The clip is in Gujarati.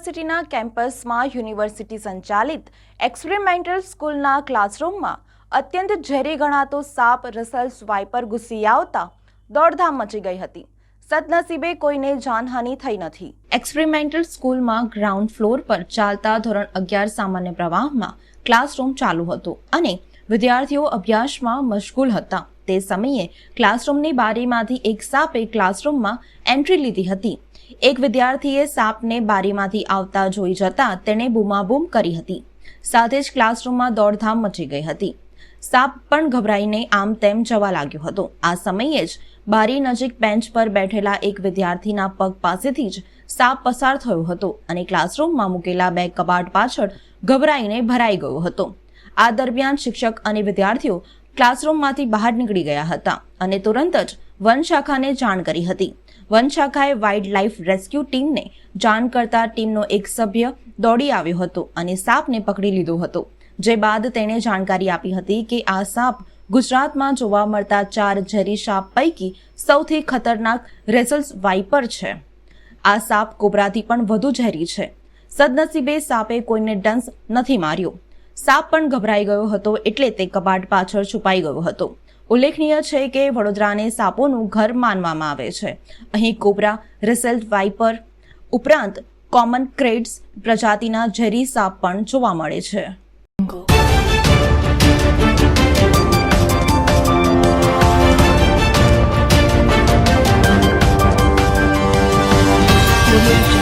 યુનિવર્સિટીના કેમ્પસમાં યુનિવર્સિટી સંચાલિત એક્સપેરિમેન્ટલ સ્કૂલના ક્લાસરૂમમાં અત્યંત ઝેરી ગણાતો સાપ રસલ્સ વાઇપર ઘૂસી આવતા દોડધામ મચી ગઈ હતી। સદનસીબે કોઈને જાનહાનિ થઈ નથી। એક્સપેરિમેન્ટલ સ્કૂલમાં ગ્રાઉન્ડ ફ્લોર પર ચાલતા ધોરણ 11 સામાન્ય પ્રવાહમાં ક્લાસરૂમ ચાલુ હતો અને વિદ્યાર્થીઓ અભ્યાસમાં મશગુલ હતા। તે સમયે ક્લાસરૂમની બારીમાંથી એક સાપે ક્લાસરૂમમાં એન્ટ્રી લીધી હતી। એક વિદ્યાર્થીએ સાપને બારીમાંથી આવતા જોઈ જતા તેણે બૂમાબૂમ કરી હતી। સાથે જ ક્લાસરૂમમાં દોડધામ મચી ગઈ હતી। સાપ પણ ગભરાઈને આમ તેમ જવા લાગ્યો હતો। આ સમયે જ બારી નજીક બેન્ચ પર બેઠેલા એક વિદ્યાર્થીના પગ પાસેથી જ સાપ પસાર થયો હતો અને ક્લાસરૂમમાં મૂકેલા બે કબાટ પાછળ ગભરાઈને ભરાઈ ગયો હતો। આ દરમિયાન શિક્ષક અને વિદ્યાર્થીઓ ક્લાસરૂમમાંથી બહાર નીકળી ગયા હતા અને તુરંત જ વન શાખાને જાણ કરી હતી। વન શાખાએ વાઇલ્ડ લાઇફ રેસ્ક્યુ ટીમને જાણ કરતા ટીમનો એક સભ્ય દોડી આવ્યો હતો અને સાપને પકડી લીધો હતો। જે બાદ તેણે જાણકારી આપી હતી કે આ સાપ ગુજરાતમાં જોવા મળતા 4 ઝેરી સાપ પૈકી સૌથી ખતરનાક રેસલ્સ વાઇપર છે। આ સાપ કોબરાથી પણ વધુ ઝેરી છે। સદનસીબે સાપે કોઈને ડંસ નથી માર્યો। સાપ પણ ગભરાઈ ગયો હતો એટલે તે કબાટ પાછળ છુપાઈ ગયો હતો। ઉલ્લેખનીય છે કે વડોદરાને સાપોનું ઘર માનવામાં આવે છે। અહીં કોબરા, રેસલ્સ વાઇપર ઉપરાંત કોમન ક્રેટ્સ પ્રજાતિના ઝેરી સાપ પણ જોવા મળે છે। Audio